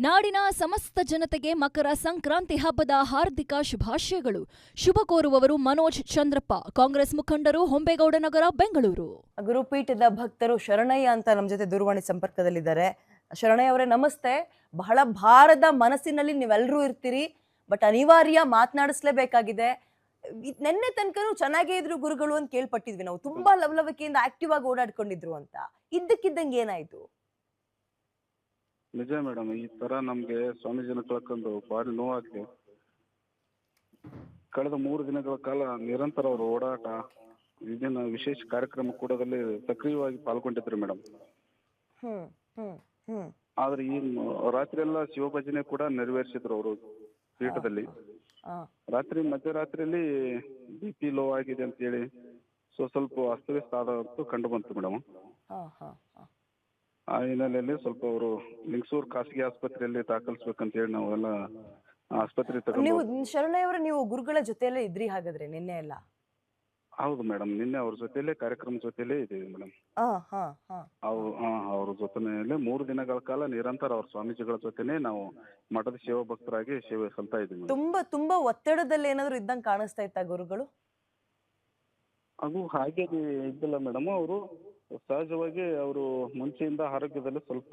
ನಾಡಿನ ಸಮಸ್ತ ಜನತೆಗೆ ಮಕರ ಸಂಕ್ರಾಂತಿ ಹಬ್ಬದ ಹಾರ್ದಿಕ ಶುಭಾಶಯಗಳು. ಶುಭ ಕೋರುವವರು ಮನೋಜ್ ಚಂದ್ರಪ್ಪ, ಕಾಂಗ್ರೆಸ್ ಮುಖಂಡರು, ಹೊಂಬೇಗೌಡ ನಗರ, ಬೆಂಗಳೂರು. ಗುರುಪೀಠದ ಭಕ್ತರು ಶರಣಯ್ಯ ಅಂತ ನಮ್ಮ ಜೊತೆ ದೂರವಾಣಿ ಸಂಪರ್ಕದಲ್ಲಿದ್ದಾರೆ. ಶರಣಯ್ಯ ಅವರೇ ನಮಸ್ತೆ. ಬಹಳ ಭಾರದ ಮನಸ್ಸಿನಲ್ಲಿ ನೀವೆಲ್ಲರೂ ಇರ್ತೀರಿ, ಬಟ್ ಅನಿವಾರ್ಯ ಮಾತನಾಡಿಸ್ಲೇಬೇಕಾಗಿದೆ. ನೆನ್ನೆ ತನಕನೂ ಚೆನ್ನಾಗೇ ಇದ್ರು ಗುರುಗಳು ಅಂತ ಕೇಳ್ಪಟ್ಟಿದ್ವಿ ನಾವು. ತುಂಬಾ ಲವಲವಿಕೆಯಿಂದ ಆಕ್ಟಿವ್ ಆಗಿ ಓಡಾಡ್ಕೊಂಡಿದ್ರು ಅಂತ. ಇದ್ದಕ್ಕಿದ್ದಂಗೆ ಏನಾಯ್ತು? ನಿಜ ಮೇಡಮ್, ಈ ತರ ನಮ್ಗೆ ಸ್ವಾಮೀಜಿನ ಕಳ್ಕೊಂಡು ಭಾರಿ ನೋವಾಗ್ಲಿ. ಕಳೆದ 3 ದಿನಗಳ ಕಾಲ ನಿರಂತರ ಅವರ ಓಡಾಟ, ಇದನ್ನ ವಿಶೇಷ ಕಾರ್ಯಕ್ರಮ ಕೂಡದಲ್ಲಿ ಸಕ್ರಿಯವಾಗಿ ಪಾಲ್ಗೊಂಡಿದ್ರು ಮೇಡಮ್. ಆದ್ರೆ ಈ ರಾತ್ರಿ ಎಲ್ಲ ಶಿವಭಜನೆ ಕೂಡ ನೆರವೇರಿಸಿದ್ರು ಅವರು ಪೀಠದಲ್ಲಿ. ರಾತ್ರಿ ಮಧ್ಯರಾತ್ರಿಯಲ್ಲಿ BP ಲೋ ಆಗಿದೆ ಅಂತ ಹೇಳಿ ಸ್ವಲ್ಪ ಅಸ್ತವ್ಯಸ್ತ ಆದಂತೂ ಕಂಡು ಬಂತು ಮೇಡಮ್. ಆ ಹಿನ್ನೆಲೆಯಲ್ಲಿ ಸ್ವಲ್ಪ ಅವರು ಲಿಂಗಸೂರು ಖಾಸಗಿ ಆಸ್ಪತ್ರೆಯಲ್ಲಿ ದಾಖಲಿಸ್ಬೇಕಂತ ಹೇಳಿ ನಾವೆಲ್ಲ ಆಸ್ಪತ್ರೆ ನೀವು ಶರಣಯ್ಯ ಅವರೇ, ನೀವು ಗುರುಗಳ ಜೊತೆಯಲ್ಲೇ ಇದ್ರಿ ಹಾಗಾದ್ರೆ ನಿನ್ನೆ ಎಲ್ಲ? ಹೌದು ಮೇಡಮ್, ನಿನ್ನೆ ಅವ್ರ ಜೊತೆಲೆ ಕಾರ್ಯಕ್ರಮ ಜೊತೆಲೇ ಇದೀವಿ ಮೇಡಮ್. ಅವ್ರ ಜೊತೆಲೆ 3 ದಿನಗಳ ಕಾಲ ನಿರಂತರ ಅವ್ರ ಸ್ವಾಮೀಜಿಗಳ ಜೊತೆನೆ ನಾವು ಮಠದ ಶಿವ ಭಕ್ತರಾಗಿ ಸೇವೆ ಸಲ್ತಾ ಇದೀವಿ. ತುಂಬಾ ಒತ್ತಡದಲ್ಲಿ ಏನಾದ್ರು ಇದ್ದಂಗೆ ಕಾಣಿಸ್ತಾ ಇತ್ತ ಗುರುಗಳು? ಅದು ಹಾಗೆ ಇದ್ದಿಲ್ಲ ಮೇಡಮ್. ಅವರು ಸಹಜವಾಗಿ ಅವರು ಮುಂಚೆಯಿಂದ ಆರೋಗ್ಯದಲ್ಲಿ ಸ್ವಲ್ಪ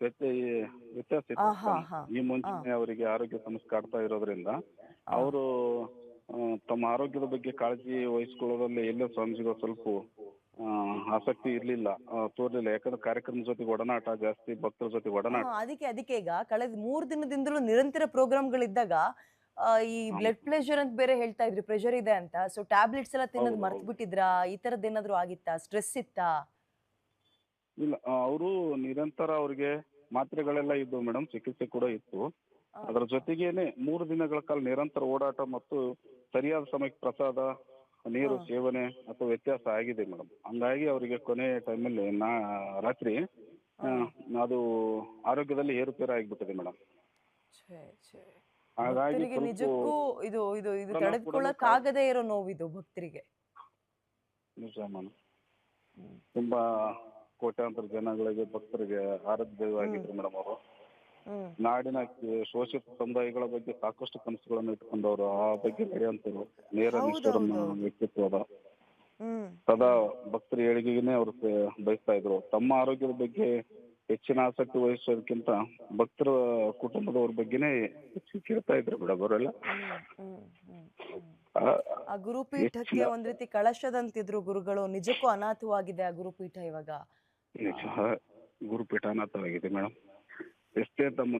ವ್ಯತ್ಯಾಸ ಇತ್ತು. ಈ ಮುಂಚೆ ಅವರಿಗೆ ಆರೋಗ್ಯ ಸಮಸ್ಯೆ ಕಾಡ್ತಾ ಇರೋದ್ರಿಂದ ಅವರು ತಮ್ಮ ಆರೋಗ್ಯದ ಬಗ್ಗೆ ಕಾಳಜಿ ವಹಿಸ್ಕೊಳ್ಳೋದ್ರಲ್ಲಿ ಎಲ್ಲೋ ಸ್ವಾಮೀಜಿಗಳು ಸ್ವಲ್ಪ ಆಸಕ್ತಿ ಇರ್ಲಿಲ್ಲ, ತೋರ್ಲಿಲ್ಲ. ಯಾಕಂದ್ರೆ ಕಾರ್ಯಕ್ರಮದ ಜೊತೆಗೆ ಒಡನಾಟ ಜಾಸ್ತಿ, ಭಕ್ತರ ಜೊತೆಗೆ ಒಡನಾಟ. ಅದಕ್ಕೆ ಈಗ ಕಳೆದ 3 ದಿನದಿಂದಲೂ ನಿರಂತರ ಪ್ರೋಗ್ರಾಮ್ಗಳಿದ್ದಾಗ ಈ ಬ್ಲಡ್ ಪ್ರೆಷರ್ ಅಂತ ಬೇರೆ ಹೇಳ್ತಾ ಇದ್ರಿ, ಪ್ರೆಷರ್ ಇದೆ ಅಂತ. ಸೊ ಟ್ಯಾಬ್ಲೆಟ್ಸ್ ಎಲ್ಲ ತಿನ್ನೋದು ಮರ್ತು ಬಿಟ್ಟಿದ್ರಾ? ಈ ತರದ್ ಏನಾದ್ರು ಆಗಿತ್ತಾ? ಸ್ಟ್ರೆಸ್ ಇತ್ತಾ? ಇಲ್ಲ, ಅವರು ನಿರಂತರ ಅವ್ರಿಗೆ ಮಾತ್ರೆಗಳೆಲ್ಲ ಇದ್ವು ಮೇಡಮ್, ಚಿಕಿತ್ಸೆ ಕೂಡ ಇತ್ತು. ಅದರ ಜೊತೆಗೇನೆ 3 ದಿನಗಳ ಕಾಲ ನಿರಂತರ ಓಡಾಟ ಮತ್ತು ಸರಿಯಾದ ಸಮಯಕ್ಕೆ ಪ್ರಸಾದ, ನೀರು ಸೇವನೆ ಅಥವಾ ವ್ಯತ್ಯಾಸ ಆಗಿದೆ ಮೇಡಮ್. ಹಂಗಾಗಿ ಅವರಿಗೆ ಕೊನೆ ಟೈಮಲ್ಲಿ ರಾತ್ರಿ ಅದು ಆರೋಗ್ಯದಲ್ಲಿ ಏರುಪೇರು ಆಗಿಬಿಟ್ಟಿದೆ ಮೇಡಮ್. ಹಾಗಾಗಿ ನಿಜಕ್ಕೂ ಇದು ತಡೆದುಕೊಳ್ಳಕ್ ಆಗದೇ ಇರೋ ನೋವಿದು ಭಕ್ತರಿಗೆ. ನಿಜ ಮೇಡಮ್, ತುಂಬಾ ಕೋಟ್ಯಾಂತರ ಜನಗಳಿಗೆ, ಭಕ್ತರಿಗೆ ಆರಾಧ್ಯವಾಗಿದ್ರು ಮೇಡಮ್ ಅವರು. ನಾಡಿನ ಶೋಷಿತ ಸಮುದಾಯಗಳ ಬಗ್ಗೆ ಸಾಕಷ್ಟು ಕನಸುಗಳನ್ನು ಇಟ್ಕೊಂಡವರು, ಆ ಬಗ್ಗೆ ನಡೆಯುವಂತರು ನೇರ ನಿಷ್ಠುರನ ವ್ಯಕ್ತಿತ್ವದ ಸದಾ ಭಕ್ತರ ಏಳಿಗೆಗೆ ಅವರು ಬಯಸ್ತಾ ಇದ್ರು. ತಮ್ಮ ಆರೋಗ್ಯದ ಬಗ್ಗೆ ಹೆಚ್ಚಿನ ಆಸಕ್ತಿ ವಹಿಸೋದಕ್ಕಿಂತ ಭಕ್ತರ ಕುಟುಂಬದವ್ರ ಬಗ್ಗೆನೇ ಹೆಚ್ಚು ಕೇಳ್ತಾ ಇದ್ರು ಮೇಡಮ್ ಅವರೆಲ್ಲ. ಆ ಗುರುಪೀಠಕ್ಕೆ ಒಂದ್ ರೀತಿ ಕಳಶದಂತಿದ್ರು ಗುರುಗಳು. ನಿಜಕ್ಕೂ ಅನಾಥವಾಗಿದೆ ಆ ಗುರುಪೀಠ ಇವಾಗ. ನಿಜ, ಗುರುಪೀಠ ಅನಾಥವಾಗಿದೆ ಮೇಡಮ್. ಎಷ್ಟೇ ತಮ್ಮ